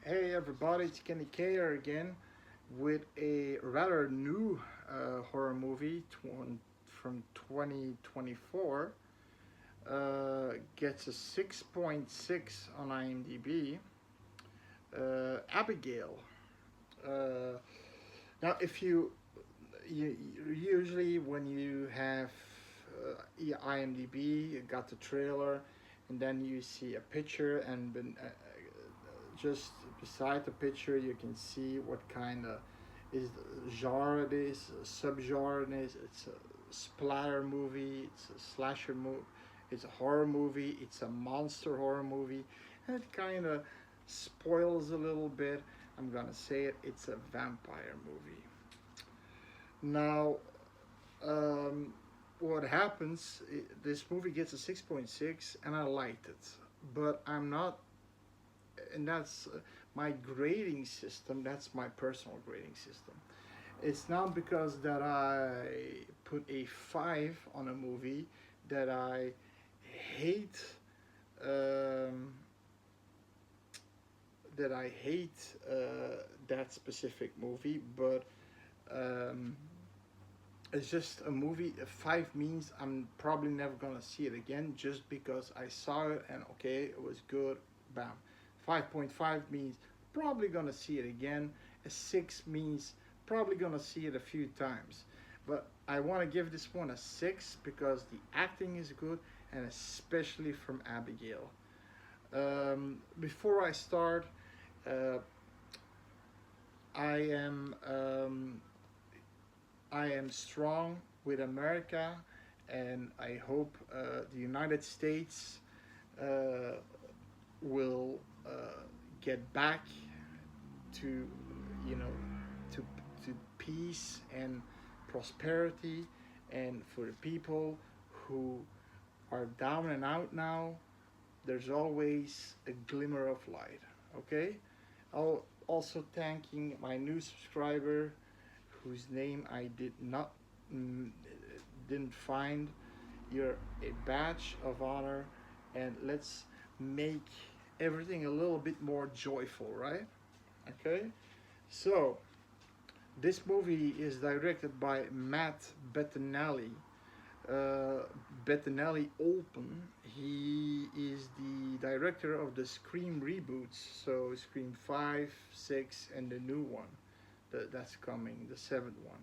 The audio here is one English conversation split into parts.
Hey everybody, it's Kenny Kayer again with a rather new horror movie from 2024. Gets a 6.6 on IMDb. Abigail. Uh, Now, if you usually when you have IMDb, you got the trailer, and then you see a picture, and just beside the picture, you can see what kind of is the genre it is, subgenre it is. It's a splatter movie, it's a slasher movie, it's a horror movie, it's a monster horror movie, and it kind of spoils a little bit. I'm gonna say it. It's a vampire movie. Now, um, what happens? This movie gets a 6.6, and I liked it, but I'm not, and that's my grading system. That's my personal grading system. It's not because that I put a 5 on a movie that I hate. Um, that I hate that specific movie, but um, it's just a movie. A 5 means I'm probably never gonna see it again just because I saw it and okay, it was good. Bam. 5.5 means probably gonna see it again. A 6 means probably gonna see it a few times. But I want to give this one a 6 because the acting is good and especially from Abigail. Before I start, uh, I am I am strong with America, and I hope the United States uh, will get back to you know to peace and prosperity, and for the people who are down and out now. There's always a glimmer of light. Okay. I'll also thanking my new subscriber whose name I mm, didn't find. You're a badge of honor, and let's make everything a little bit more joyful, right? Okay. So this movie is directed by Matt Bettinelli. uh, Bettinelli Open. He is the director of the Scream reboots, so Scream 5, 6, and the new one that's coming, the seventh one.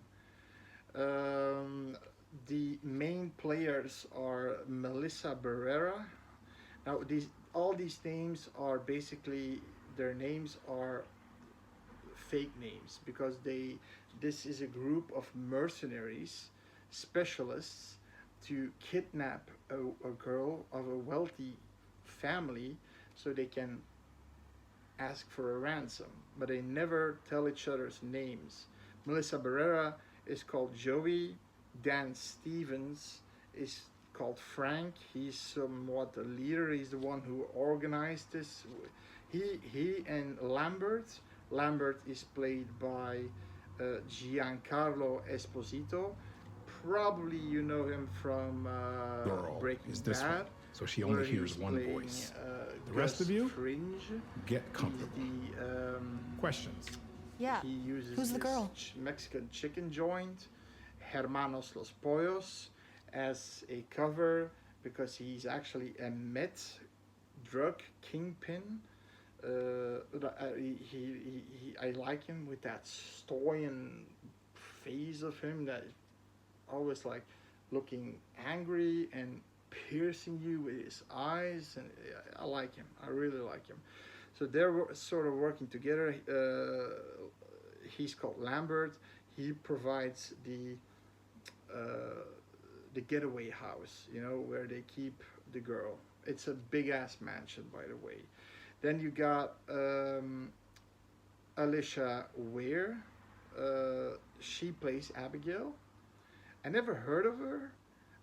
The main players are Melissa Barrera. Now, all these names are basically their names are fake names because this is a group of mercenaries, specialists to kidnap a girl of a wealthy family so they can ask for a ransom, but they never tell each other's names. Melissa Barrera is called Joey. Dan Stevens is called Frank. He's somewhat the leader. He's the one who organized this. He and Lambert. Lambert is played by Giancarlo Esposito. Probably you know him from Girl Breaking is this Bad, one, so she where only hears he's one playing voice. The Gus rest of you, Fringe. get He's comfortable. Questions? Yeah. He uses Who's the this girl? Mexican chicken joint, Hermanos Los Pollos, as a cover because he's actually a meth drug kingpin. I like him with that stoic face of him that always like looking angry and piercing you with his eyes, and I like him. I really like him. So they're sort of working together. He's called Lambert. He provides the getaway house, where they keep the girl. It's a big ass mansion, by the way. Then you got Alicia Weir. She plays Abigail. I never heard of her,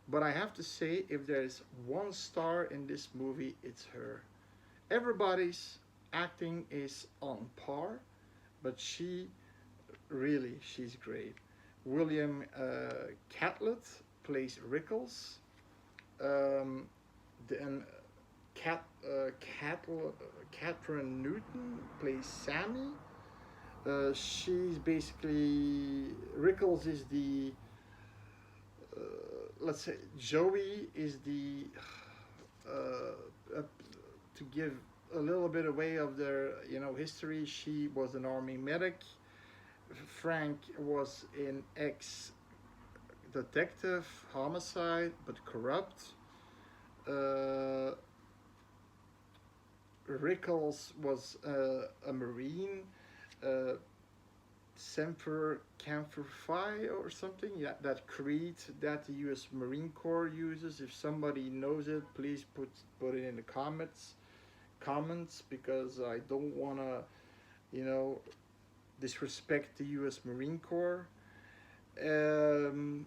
but I have to say, if there's one star in this movie, it's her. Everybody's acting is on par, but she's great. William Catlett plays Rickles. Then Catherine Newton plays Sammy. She's basically Rickles is the let's say Joey is the to give a little bit away of their history. She was an army medic. Frank was an ex detective, homicide, but corrupt. Uh, Rickles was a marine. Uh, Semper Camphor Phi or something. Yeah, that creed that the U.S. Marine Corps uses. If somebody knows it, please put it in the comments because I don't wanna you know disrespect the U.S. Marine Corps. Um,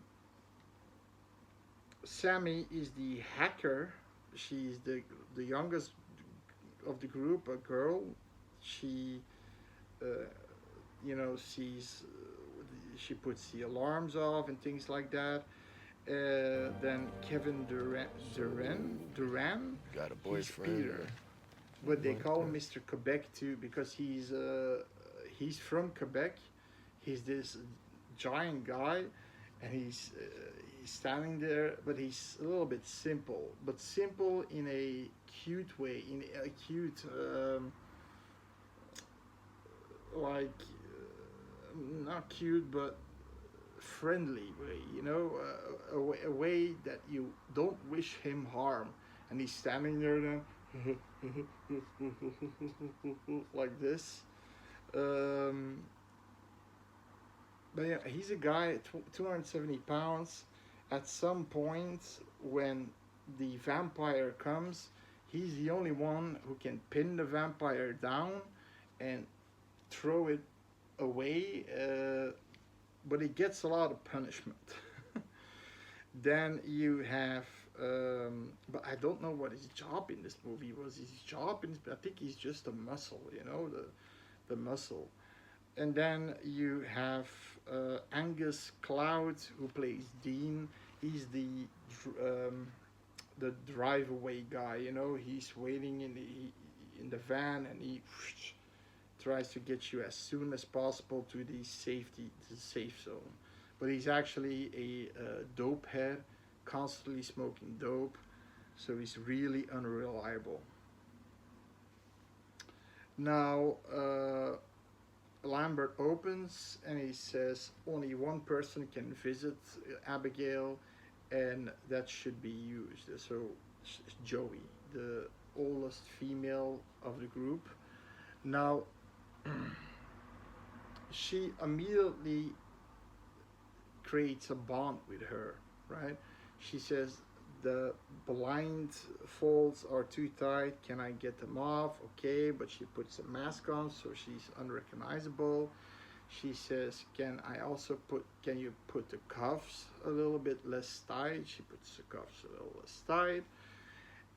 Sammy is the hacker. She's the youngest of the group, a girl. She uh, sees she puts the alarms off and things like that. Then Kevin Duran, Got a he's boyfriend. Peter, but they call him Mr. Quebec too because he's from Quebec. He's this giant guy, and he's standing there, but he's a little bit simple, but simple in a cute way, in a cute like not cute but friendly way, a way that you don't wish him harm. And he's standing there then, like this. Um, but yeah, he's a guy, 270 pounds. At some point, when the vampire comes, he's the only one who can pin the vampire down and throw it away, but he gets a lot of punishment. Then you have, but I don't know what his job in this movie was. His job I think he's just a muscle, the muscle. And then you have Angus Cloud who plays Dean. He's the drive away guy. He's waiting in the van and he tries to get you as soon as possible to the safe zone. But he's actually a dope head, constantly smoking dope, so he's really unreliable. Now, Lambert opens and he says only one person can visit Abigail, and that should be used. So, Joey, the oldest female of the group. Now, she immediately creates a bond with her, right? She says, the blindfolds are too tight. Can I get them off? Okay, but she puts a mask on, so she's unrecognizable. She says, can you put the cuffs a little bit less tight? She puts the cuffs a little less tight.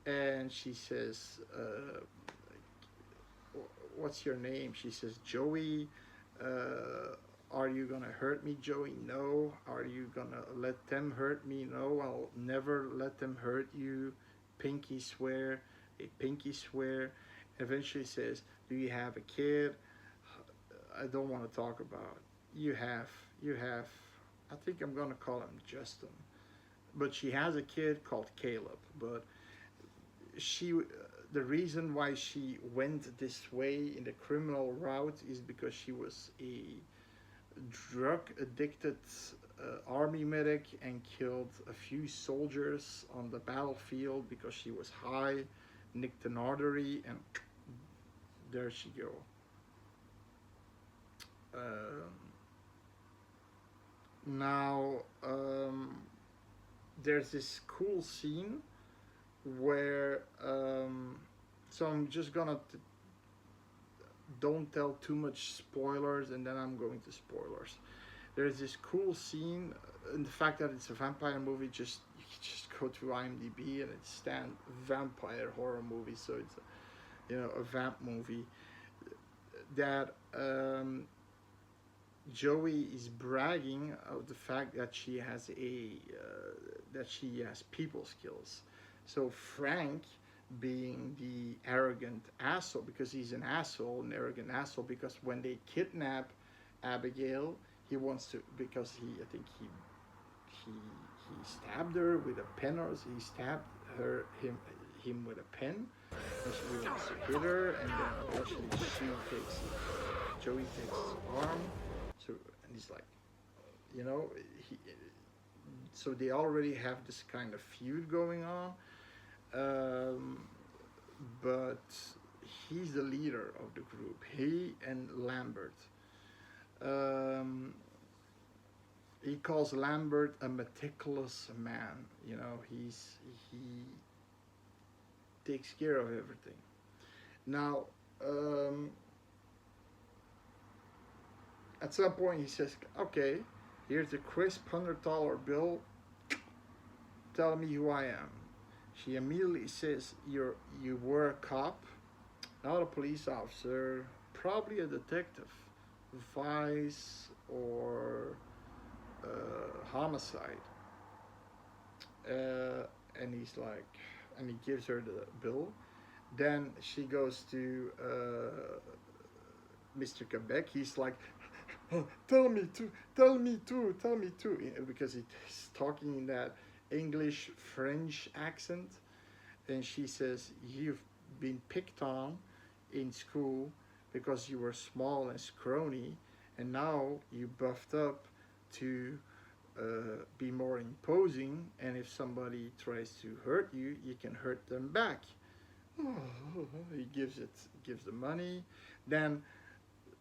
And she says, what's your name? She says, Joey. Are you gonna hurt me, Joey? No. Are you gonna let them hurt me? No, I'll never let them hurt you. Pinky swear. A pinky swear. Eventually says, do you have a kid? I don't want to talk about it. You have, I think I'm gonna call him Justin. But she has a kid called Caleb. But the reason why she went this way in the criminal route is because she was a drug addicted army medic and killed a few soldiers on the battlefield because she was high, nicked an artery, and there she go. Now, there's this cool scene where, so I'm just gonna don't tell too much spoilers, and then I'm going to spoilers. There's this cool scene, and the fact that it's a vampire movie, just you can just go to IMDb and it's stand vampire horror movie, so it's a vamp movie. That Joey is bragging of the fact that she has people skills. So Frank, being the arrogant asshole, because he's an asshole, an arrogant asshole. Because when they kidnap Abigail, he wants to, because I think he he stabbed her with a pen, or he stabbed him with a pen, and she wants to hit her, and then eventually Joey takes his arm, so, and he's like, you know, he, so they already have this kind of feud going on, um, but he's the leader of the group. He and Lambert. Um, he calls Lambert a meticulous man. You know, he takes care of everything. Now, at some point, he says, "Okay, here's a crisp $100 bill. Tell me who I am." She immediately says, "You were a cop, not a police officer, probably a detective, vice or homicide." And he's like, and he gives her the bill. Then she goes to Mr. Quebec. He's like, "Tell me too, tell me too, tell me too," because he's talking in that English French accent. And she says, "You've been picked on in school because you were small and scrawny, and now you buffed up to be more imposing. And if somebody tries to hurt you, you can hurt them back." He gives the money. Then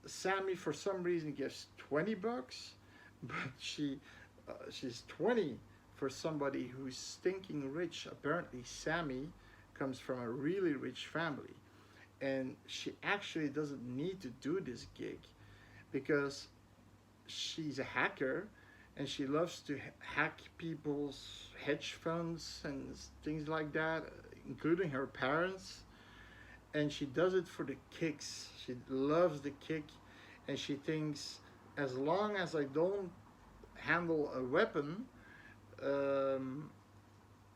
Sammy, for some reason, gives $20, but she's 20 for somebody who's stinking rich. Apparently, Sammy comes from a really rich family, and she actually doesn't need to do this gig because she's a hacker, and she loves to hack people's hedge funds and things like that, including her parents. And she does it for the kicks. She loves the kick, and she thinks, as long as I don't handle a weapon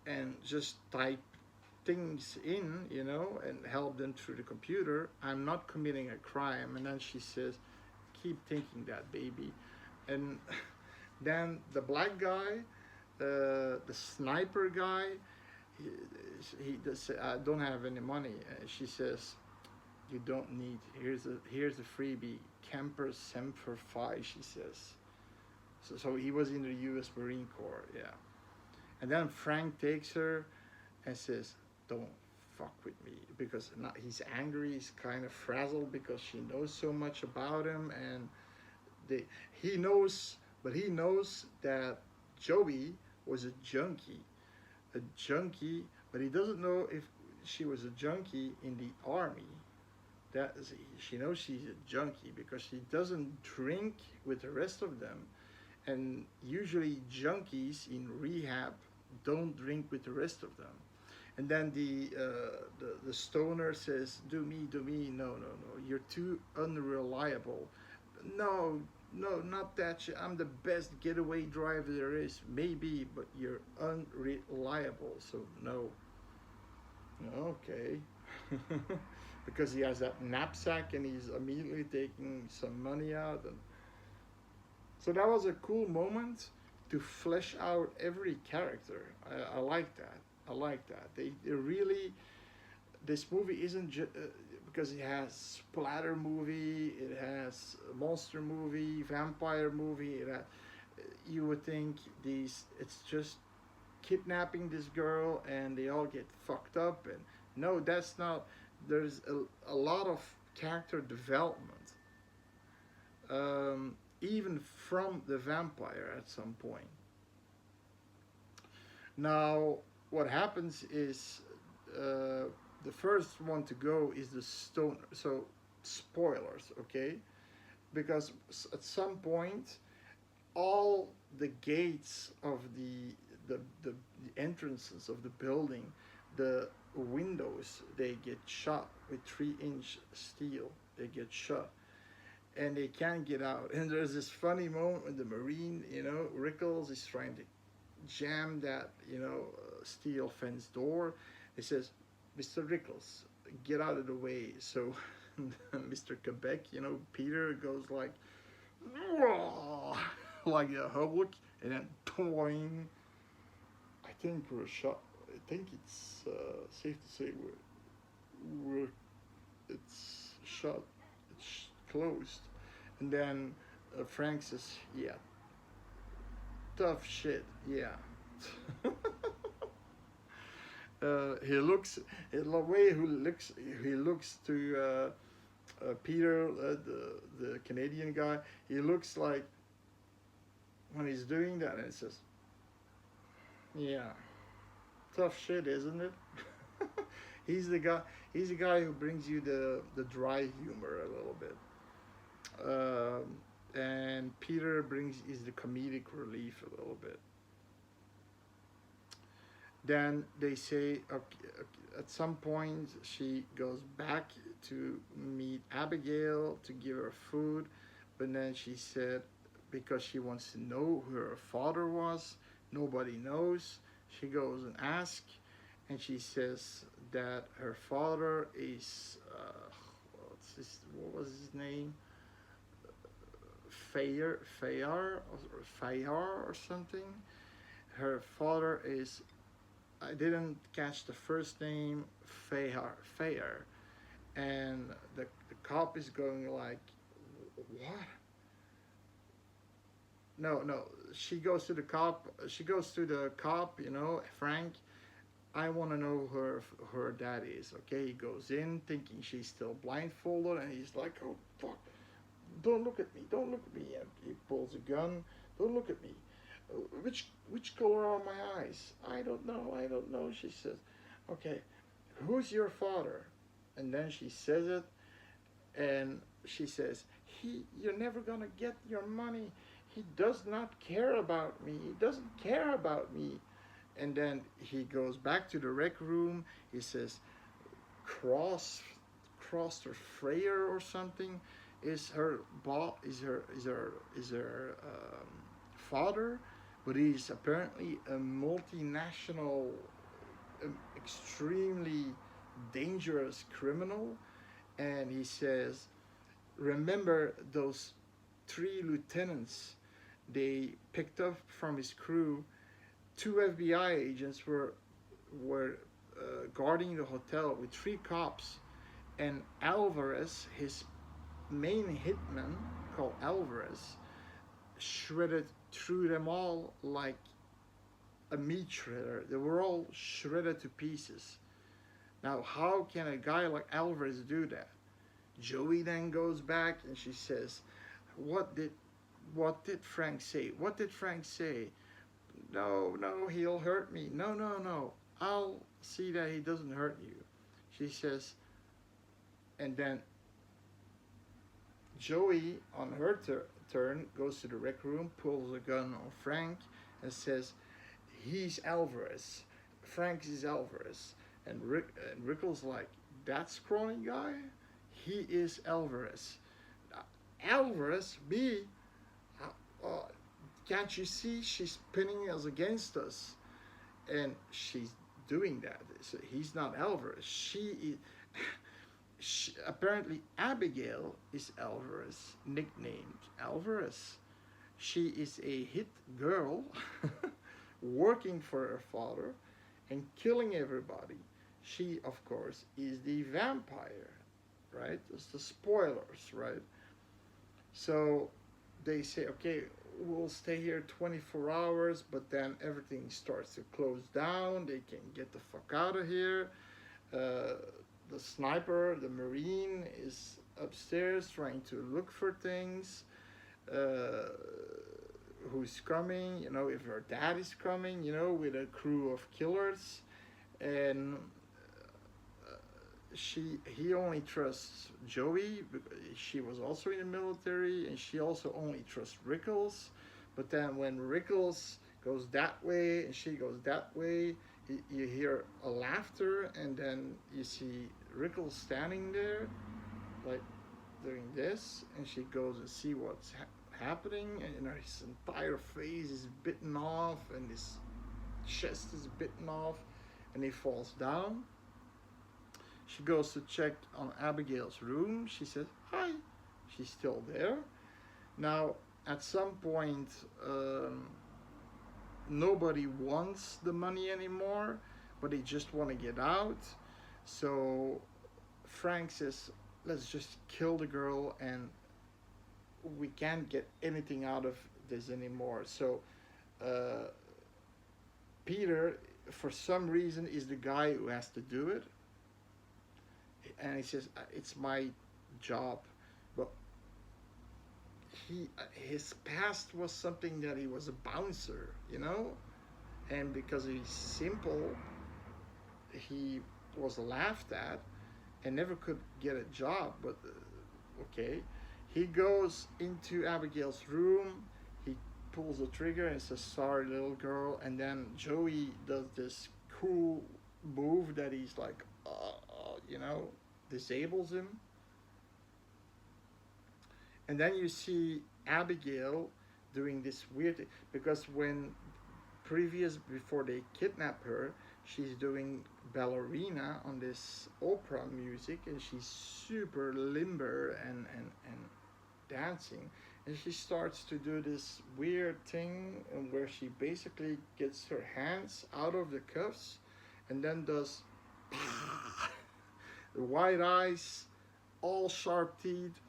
and just type things in, you know, and help them through the computer, I'm not committing a crime. And then she says, "Keep thinking that, baby." And then the black guy, the sniper guy, he does say, "I don't have any money." She says, "You don't need. Here's a freebie. Kemper Semper Fi," she says. So he was in the U.S. Marine Corps, yeah. And then Frank takes her and says, "Don't fuck with me," because not, he's angry. He's kind of frazzled because she knows so much about him, and he knows, but he knows that Joey was a junkie, but he doesn't know if she was a junkie in the army. That is, she knows she's a junkie because she doesn't drink with the rest of them, and usually junkies in rehab don't drink with the rest of them. And then the stoner says, "Do me, do me." "No, no, no. You're too unreliable." "No, no, not that shit. I'm the best getaway driver there is." "Maybe, but you're unreliable, so no." "Okay." Because he has that knapsack and he's immediately taking some money out. And so that was a cool moment to flesh out every character. I like that. I like that. They really, this movie isn't because it has splatter movie, it has monster movie, vampire movie. You would think it's just kidnapping this girl and they all get fucked up, and no, that's not. There's a lot of character development, even from the vampire at some point. Now, what happens is the first one to go is the stoner. So, spoilers, okay? Because at some point, all the gates of the entrances of the building, the windows, they get shut with 3-inch steel. They get shut, and they can't get out. And there's this funny moment when the Marine, Rickles is trying to jam that, steel fence door. He says, Mr. Rickles, get out of the way. So Mr. Quebec, Peter goes like, like a Hulk, and then toing. I think we're shot. I think it's safe to say we're it's shut, it's closed. And then Frank says, "Yeah, tough shit, yeah." He looks the way he looks to Peter, the Canadian guy. He looks like when he's doing that, and it says, "Yeah, tough shit, isn't it?" he's the guy. He's the guy who brings you the dry humor a little bit. And Peter is the comedic relief a little bit. Then they say, okay, at some point she goes back to meet Abigail to give her food, but then she said, because she wants to know who her father was, nobody knows. She goes and asks, and she says that her father is, what was his name? Fayar or something. Her father is, I didn't catch the first name, Fayar. And the cop is going like, what? No. She goes to the cop. Frank. I want to know who her dad is. Okay, he goes in thinking she's still blindfolded, and he's like, oh fuck, don't look at me, don't look at me. And he pulls a gun. Don't look at me. Which color are my eyes? I don't know. She says, okay, who's your father? And then she says it, and she says, you're never gonna get your money. He does not care about me. He doesn't care about me. And then he goes back to the rec room. He says, Croster Freyer or something is her father, but he's apparently a multinational, extremely dangerous criminal. And he says, remember those 3 lieutenants they picked up from his crew? 2 FBI agents were guarding the hotel with 3 cops, and Alvarez, his main hitman called Alvarez, shredded through them all like a meat shredder. They were all shredded to pieces. Now, how can a guy like Alvarez do that? Joey then goes back and she says, what did Frank say? What did Frank say? No, he'll hurt me. No. I'll see that he doesn't hurt you. She says, and then Joey, on her turn, goes to the rec room, pulls a gun on Frank, and says, he's Alvarez. Frank is Alvarez. And Rickles like, that scrawny guy? He is Alvarez. Alvarez? Me? Can't you see she's pinning us against us? And she's doing that. So he's not Alvarez. Apparently Abigail is Alvarez, nicknamed Alvarez. She is a hit girl working for her father and killing everybody. She, of course, is the vampire, right? It's the spoilers, right? So they say, okay, we'll stay here 24 hours, but then everything starts to close down. They can get the fuck out of here. The sniper, the Marine, is upstairs trying to look for things. Who's coming? If her dad is coming, with a crew of killers. And he only trusts Joey. She was also in the military, and she also only trusts Rickles. But then when Rickles goes that way and she goes that way, you hear a laughter, and then you see Rickles standing there, like doing this, and she goes and see what's happening, and his entire face is bitten off, and his chest is bitten off, and he falls down. She goes to check on Abigail's room. She says, "Hi." She's still there. Now, at some point, nobody wants the money anymore, but they just want to get out. So Frank says, "Let's just kill the girl, and we can't get anything out of this anymore." So uh, Peter, for some reason, is the guy who has to do it, and he says, "It's my job." But his past was something that he was a bouncer, and because he's simple, he was laughed at and never could get a job. But okay, he goes into Abigail's room. He pulls the trigger and says, "Sorry, little girl." And then Joey does this cool move that he's like, disables him. And then you see Abigail doing this weird thing, because before they kidnap her, she's doing ballerina on this opera music, and she's super limber and dancing. And she starts to do this weird thing where she basically gets her hands out of the cuffs and then does the white eyes, all sharp teeth,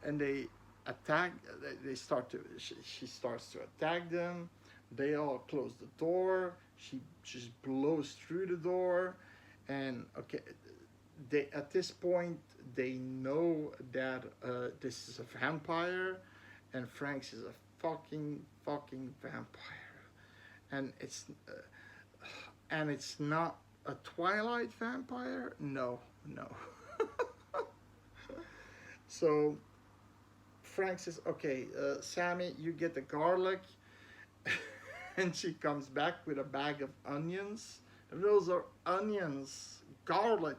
and they attack. They start to. She starts to attack them. They all close the door. She just blows through the door, and okay, they at this point they know that this is a vampire, and Frank's is a fucking vampire, and it's not a Twilight vampire. No, no. So Frank says, "Okay, Sammy, you get the garlic." And she comes back with a bag of onions. Those are onions, garlic.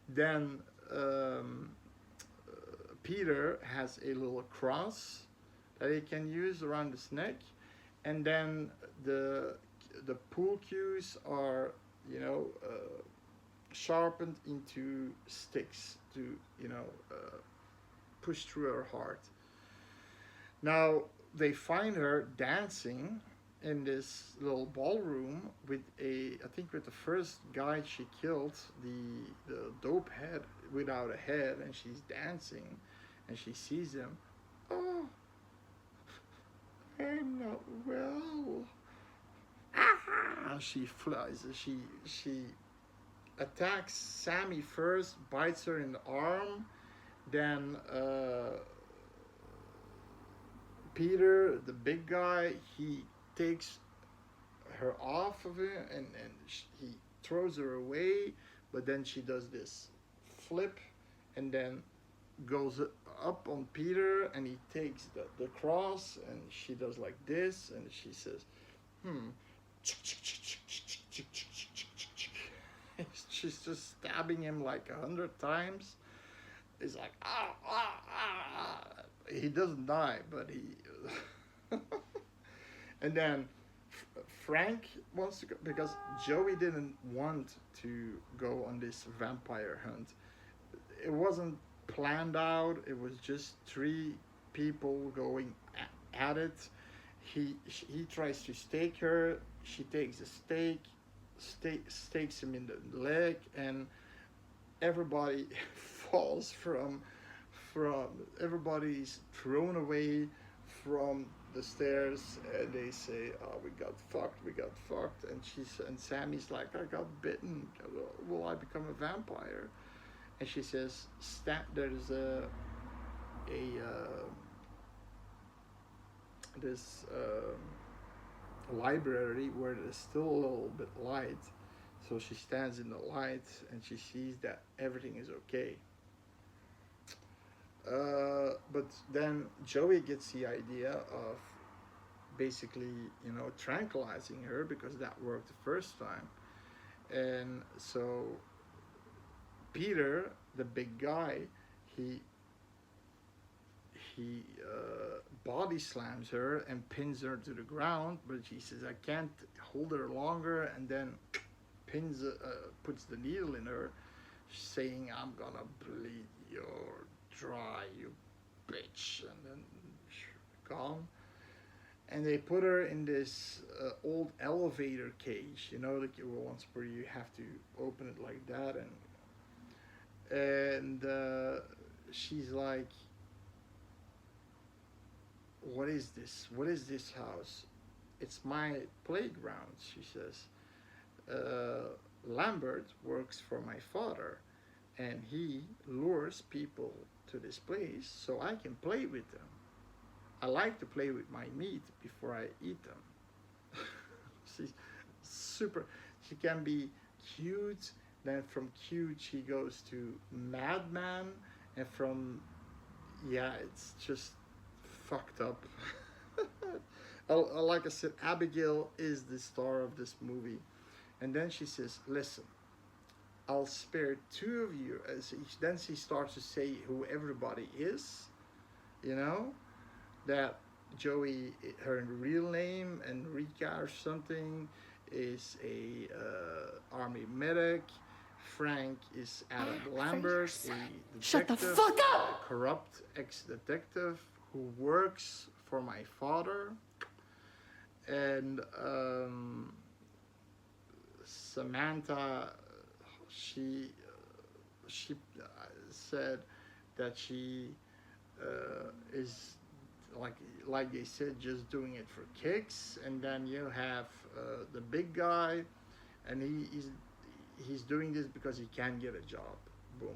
Then Peter has a little cross that he can use around his neck. And then the pool cues are, sharpened into sticks to, push through her heart. Now they find her dancing in this little ballroom with with the first guy she killed, the dope head without a head, and she's dancing, and she sees him. "Oh, I'm not well." She flies. She attacks Sammy first, bites her in the arm, then Peter, the big guy, he takes her off of it, and he throws her away, but then she does this flip and then goes up on Peter, and he takes the cross, and she does like this, and she says, she's just stabbing him like 100 times. He's like, "Ah, ah, ah." He doesn't die, but he and then Frank wants to go, because Joey didn't want to go on this vampire hunt. It wasn't planned out. It was just three people going at it. He tries to stake her. She takes a stake, stakes him in the leg, and everybody falls from everybody's thrown away from the stairs, and they say, "Oh, we got fucked," and Sammy's like, "I got bitten. Will I become a vampire?" And she says, "There's this library where there's still a little bit light." So she stands in the light and she sees that everything is okay. But then Joey gets the idea of basically, tranquilizing her, because that worked the first time. And so Peter, the big guy, he body slams her and pins her to the ground, but she says, "I can't hold her longer," and then puts the needle in her. saying, "I'm gonna bleed your dry, you bitch," and then gone. And they put her in this old elevator cage, like ones where you have to open it like that, and she's like, "What is this? What is this house? It's my playground," she says. Lambert works for my father, and he lures people to this place so I can play with them. I like to play with my meat before I eat them. She's super. She can be cute. Then from cute she goes to madman, and from yeah, it's just fucked up. Like I said, Abigail is the star of this movie, and then she says, "Listen, I'll spare two of you." Then she starts to say who everybody is, you know, that Joey, her real name, Enrica or something, is a army medic. Frank is Adam Lambert, a detective, shut the fuck up! a corrupt ex-detective who works for my father. And Samantha, she said that she is like they said, just doing it for kicks. And then you have the big guy, and he's doing this because he can't get a job. Boom.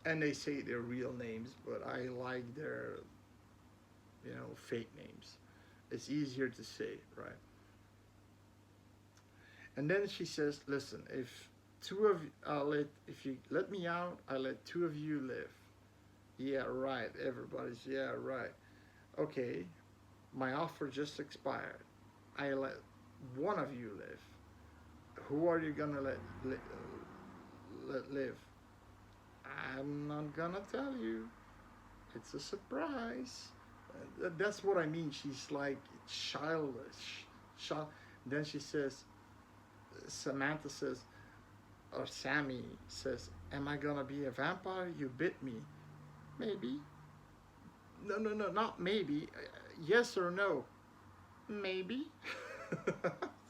And they say their real names, but I like their fake names. It's easier to say, right? And then she says, "Listen, if if you let me out, I let two of you live." Yeah, right. Everybody's yeah, right. Okay, my offer just expired. I let one of you live. Who are you gonna let live? I'm not gonna tell you. It's a surprise. That's what I mean. She's like childish. Then she says, Samantha says, or Sammy says, "Am I gonna be a vampire? You bit me." Maybe. No, no, no, not maybe. Yes or no? Maybe.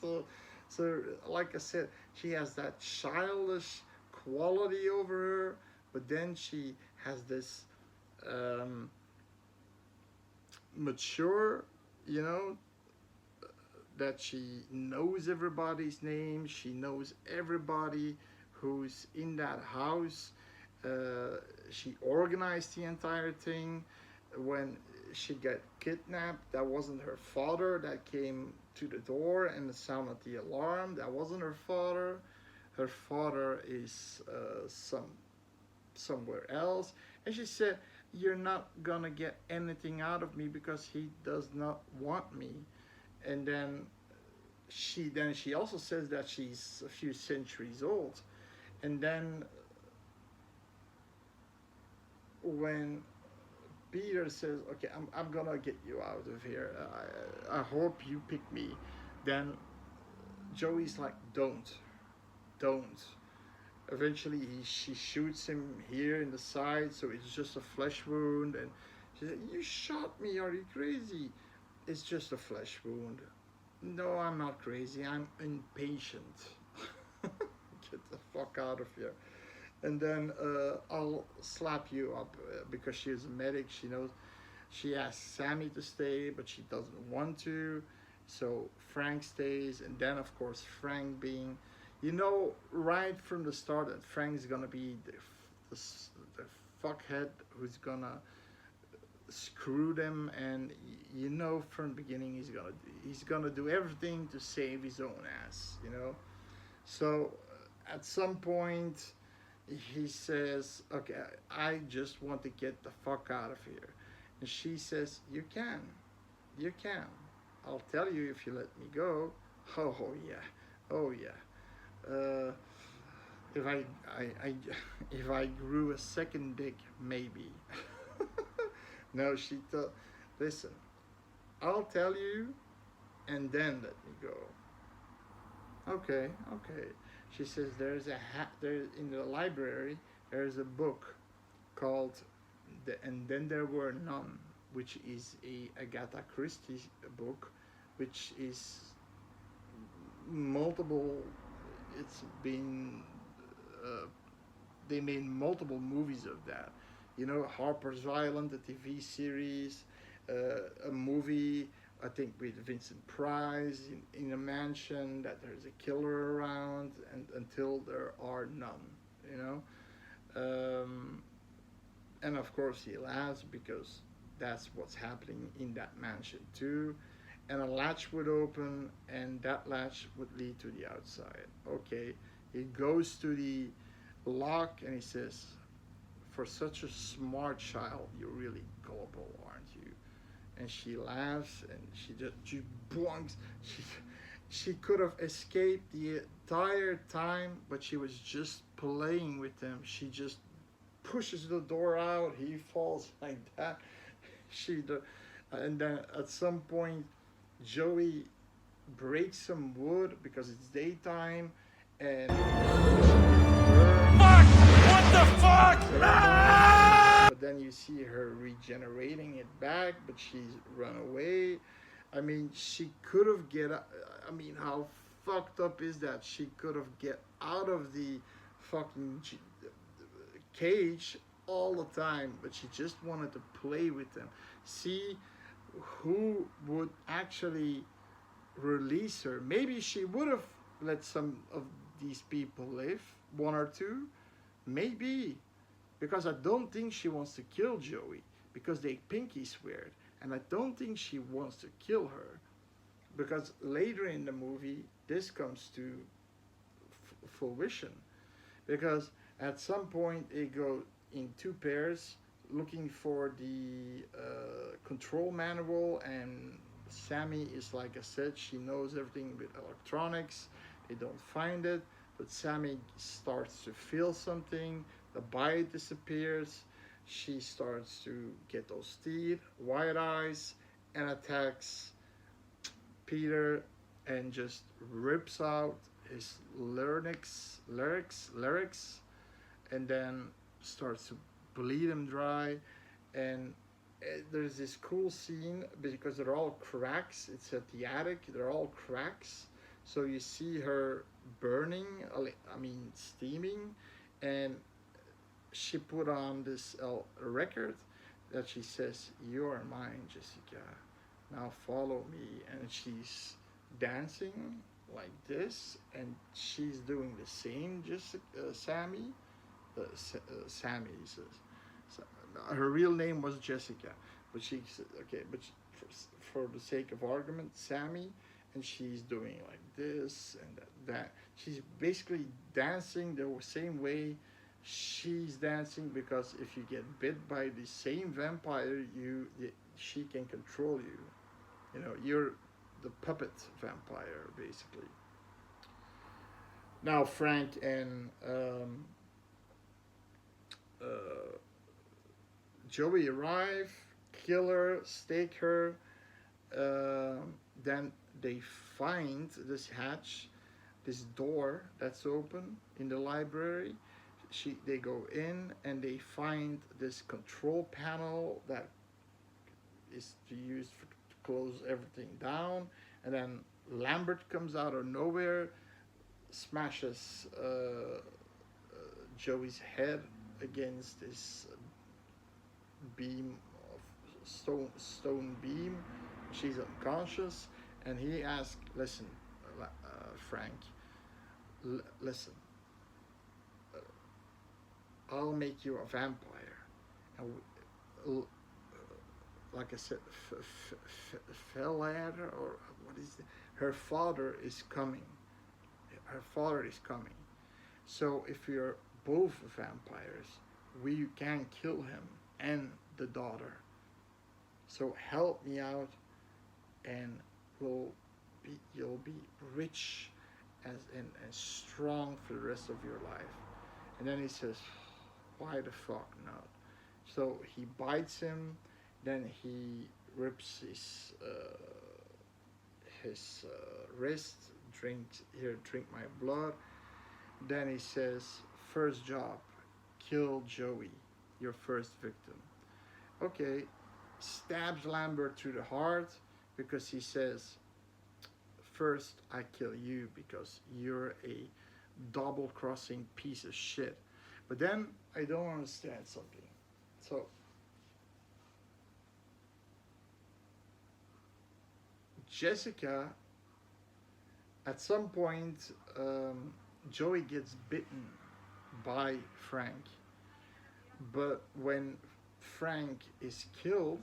so, so like I said, she has that childish quality over her, but then she has this mature, you know, that she knows everybody's name. She knows everybody who's in that house. She organized the entire thing. When she got kidnapped, that wasn't her father that came to the door and sounded the alarm. That wasn't her father. Her father is somewhere else. And she said, "You're not gonna get anything out of me because he does not want me." And then she also says that she's a few centuries old. And then when Peter says, "Okay, I'm gonna get you out of here. I hope you pick me," then Joey's like, don't. Eventually, she shoots him here in the side, so it's just a flesh wound. And she said, "You shot me. Are you crazy?" "It's just a flesh wound." "No, I'm not crazy. I'm impatient." Get the fuck out of here. And then I'll slap you up because she's a medic. She knows. She asks Sammy to stay, but she doesn't want to. So Frank stays, and then of course Frank being, right from the start that Frank's gonna be the fuckhead who's gonna screw them, and from the beginning he's gonna do everything to save his own ass. So at some point he says, "Okay, I just want to get the fuck out of here." And she says, you can. I'll tell you if you let me go." "Oh yeah, oh yeah. If I if I grew a second dick, maybe." No, she thought, "Listen, I'll tell you, and then let me go." Okay. She says there in the library there's a book called and then there were none, which is a Agatha Christie book, which is multiple. It's been uh, they made multiple movies of that. You know, Harper's Island, the TV series, a movie. I think with Vincent Price in a mansion that there's a killer around, and until there are none. You know, and of course he laughs because that's what's happening in that mansion too. And a latch would open, and that latch would lead to the outside. Okay, he goes to the lock and he says, "For such a smart child, you're really gullible, aren't you?" And she laughs and she boinks. She could have escaped the entire time, but she was just playing with him. She just pushes the door out. He falls like that. She and then at some point, Joey breaks some wood because it's daytime, and Fuck! What the fuck? Ah! but then you see her regenerating it back, but she's run away. I mean, she could have get. I mean, how fucked up is that? She could have get out of the fucking cage all the time, but she just wanted to play with them. See who would actually release her. Maybe she would have let some of these people live, one or two, maybe, because I don't think she wants to kill Joey because they pinky sweared, and I don't think she wants to kill her because later in the movie this comes to fruition because at some point they go in two pairs looking for the control manual, and Sammy is, like I said, she knows everything with electronics. They don't find it, but Sammy starts to feel something. The bite disappears. She starts to get those teeth, white eyes, and attacks Peter and just rips out his lyrics, and then starts to bleed him dry. And there's this cool scene because they're all cracks. It's at the attic. They're all cracks. So you see her burning, I mean steaming, and she put on this record that she says, "You are mine, Jessica. Now follow me." And she's dancing like this, and she's doing the same. Jessica, Sammy, Sammy says. So, her real name was Jessica, but she said, okay, but for the sake of argument, Sammy, and she's doing like this and that. She's basically dancing the same way she's dancing because if you get bit by the same vampire, she can control you. You know, you're the puppet vampire basically. Now Frank and Joey arrive, kill her, stake her. Then they find this hatch, this door that's open in the library. They go in and they find this control panel that is to use to close everything down. And then Lambert comes out of nowhere, smashes Joey's head against this beam of stone beam. She's unconscious, and he asks, "Listen, Frank, listen. I'll make you a vampire." And like I said, Felad, or what is it? Her father is coming. Her father is coming. So if you're both vampires, we can kill him and the daughter. So help me out, and you'll be rich and strong for the rest of your life. And then he says, "Why the fuck not?" So he bites him. Then he rips his wrist. Drink my blood. Then he says, first job, kill Joey, your first victim. Okay, stabs Lambert through the heart because he says, first I kill you because you're a double crossing piece of shit. But then I don't understand something. So Jessica, at some point, Joey gets bitten by Frank. But when Frank is killed,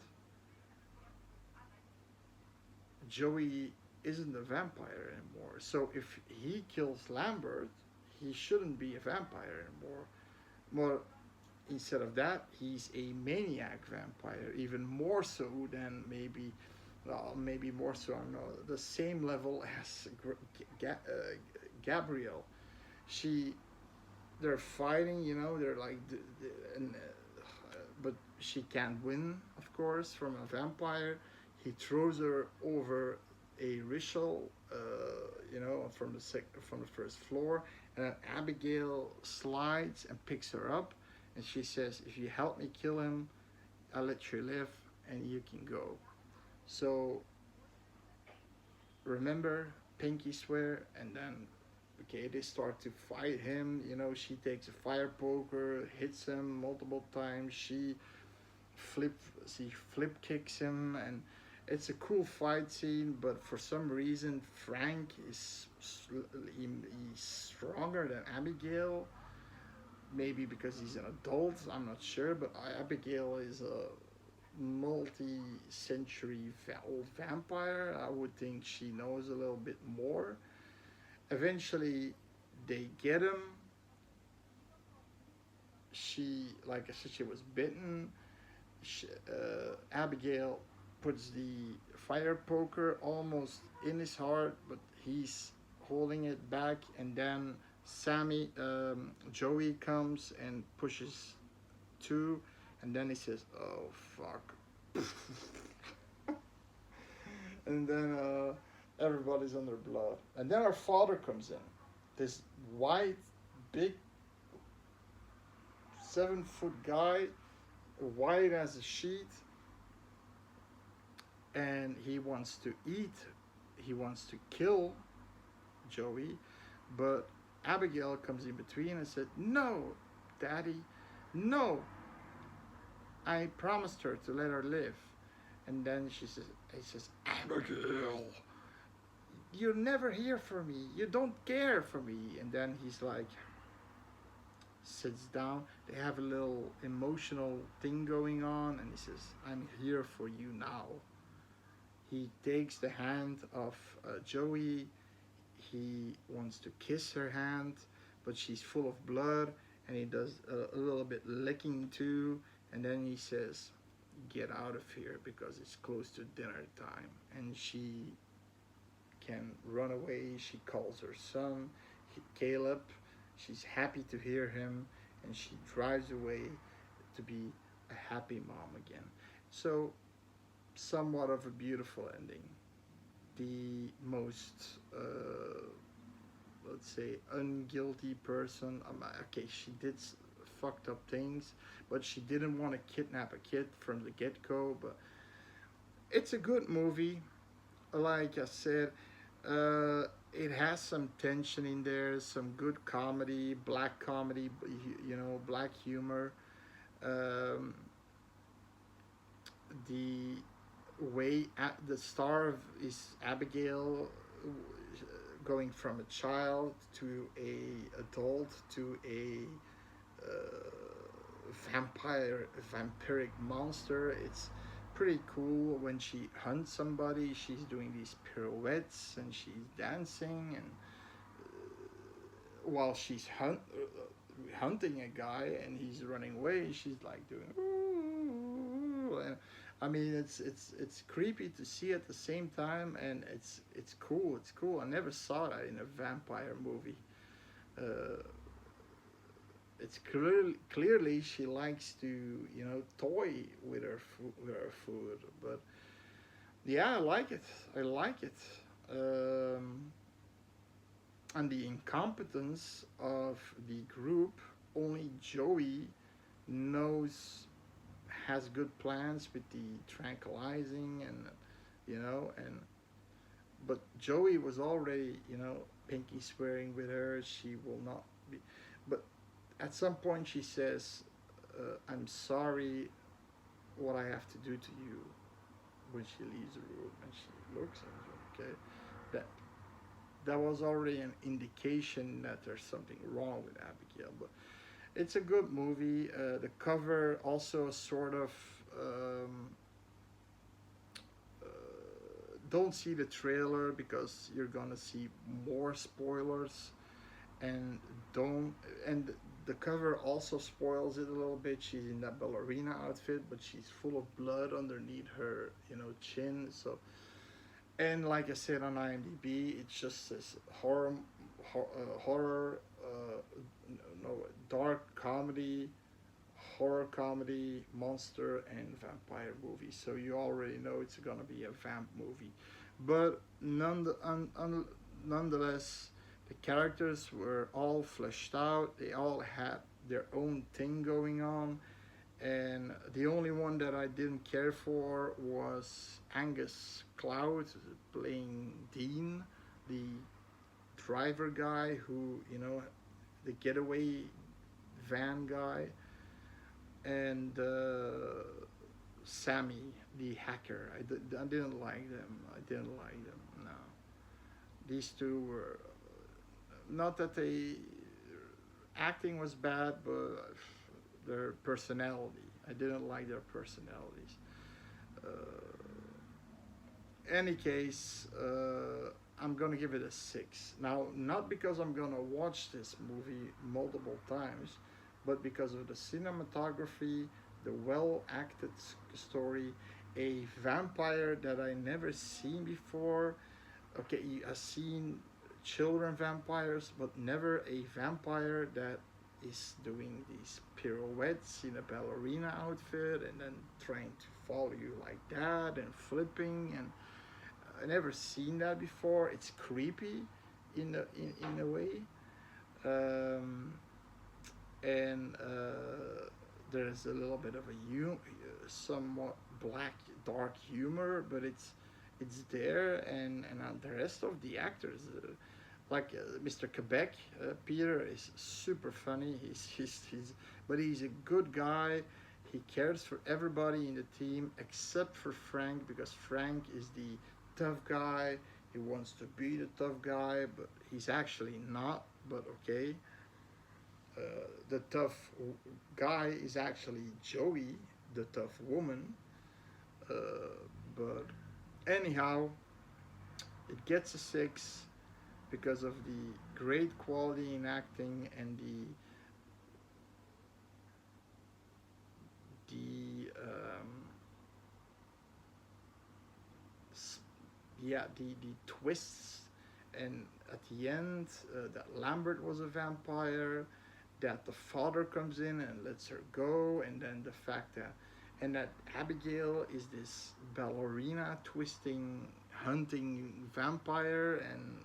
Joey isn't a vampire anymore. So if he kills Lambert, he shouldn't be a vampire anymore. More instead of that, he's a maniac vampire, even more so than maybe more so on the same level as Gabrielle. She, they're fighting, they're like, and, but she can't win, of course, from a vampire. He throws her over a ritual, from the first floor, and then Abigail slides and picks her up, and she says, "If you help me kill him, I'll let you live, and you can go." So remember, pinky swear, and then okay, they start to fight him. She takes a fire poker, hits him multiple times. Flip she flip kicks him, and it's a cool fight scene. But for some reason, Frank he's stronger than Abigail. Maybe because he's an adult, I'm not sure. But Abigail is a multi-century old vampire. I would think she knows a little bit more. Eventually, they get him. Like I said, she was bitten. Abigail puts the fire poker almost in his heart, but he's holding it back. And then Joey comes and pushes two, and then he says, "Oh fuck," and then everybody's under blood. And then our father comes in, this white, big, 7-foot guy, white as a sheet, and he wants to eat. He wants to kill Joey, but Abigail comes in between and said, "No, Daddy, no. I promised her to let her live." And then he says, "Abigail, you never hear from me. You don't care for me." And then he's like, sits down. They have a little emotional thing going on, and he says, "I'm here for you now." He takes the hand of Joey. He wants to kiss her hand, but she's full of blood, and he does a little bit licking too. And then he says, "Get out of here because it's close to dinner time." And she can run away. She calls her son, Caleb. She's happy to hear him, and she drives away to be a happy mom again. So, somewhat of a beautiful ending. The most, let's say, unguilty person. Okay, she did fucked up things, but she didn't want to kidnap a kid from the get-go. But it's a good movie. Like I said, it has some tension in there, some good comedy, black humor. Um, the way the star is Abigail, going from a child to a adult to a vampiric monster. It's pretty cool. When she hunts somebody, she's doing these pirouettes and she's dancing, and while she's hunting a guy and he's running away, she's like doing ooh, and I mean it's creepy to see at the same time, and it's cool. It's cool. I never saw that in a vampire movie. Uh, it's clearly she likes to toy with her food, but yeah, I like it. I like it. and the incompetence of the group. Only Joey knows, has good plans with the tranquilizing, and and but Joey was already, pinky swearing with her. She will not be, but at some point she says, "I'm sorry, what I have to do to you," when she leaves the room, and she looks and says, okay, that that was already an indication that there's something wrong with Abigail. But it's a good movie. The cover also sort of. Uh, don't see the trailer because you're gonna see more spoilers, and don't and the cover also spoils it a little bit. She's in that ballerina outfit, but she's full of blood underneath her, chin. So, and like I said on IMDb, it's just this horror, no, dark comedy, horror comedy, monster, and vampire movie. So you already know it's gonna be a vamp movie, but nonetheless, the characters were all fleshed out. They all had their own thing going on, and the only one that I didn't care for was Angus Cloud playing Dean, the driver guy who, the getaway van guy, and Sammy, the hacker. I didn't like them. I didn't like them. No, these two were, not that they acting was bad, but their personality. I didn't like their personalities. Uh, any case, I'm gonna give it a 6. Now, not because I'm gonna watch this movie multiple times, but because of the cinematography, the well acted story, a vampire that I never seen before. Okay, I've seen children vampires, but never a vampire that is doing these pirouettes in a ballerina outfit and then trying to follow you like that and flipping, and I never seen that before. It's creepy in a way, um, and there's a little bit of somewhat black dark humor, but it's there, and the rest of the actors. Like Mr. Quebec, Peter is super funny. But he's a good guy. He cares for everybody in the team except for Frank, because Frank is the tough guy. He wants to be the tough guy, but he's actually not. But okay, uh, the tough guy is actually Joey, the tough woman. Uh, but anyhow, it gets a 6 because of the great quality in acting and the the twists, and at the end, that Lambert was a vampire, that the father comes in and lets her go, and then the fact that Abigail is this ballerina twisting hunting vampire, and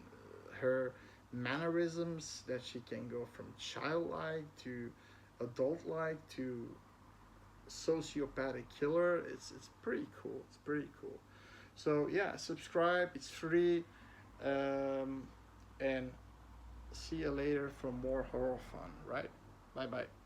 her mannerisms, that she can go from childlike to adult-like to sociopathic killer. It's pretty cool. It's pretty cool. So yeah, subscribe. It's free, and see you later for more horror fun. Right? Bye bye.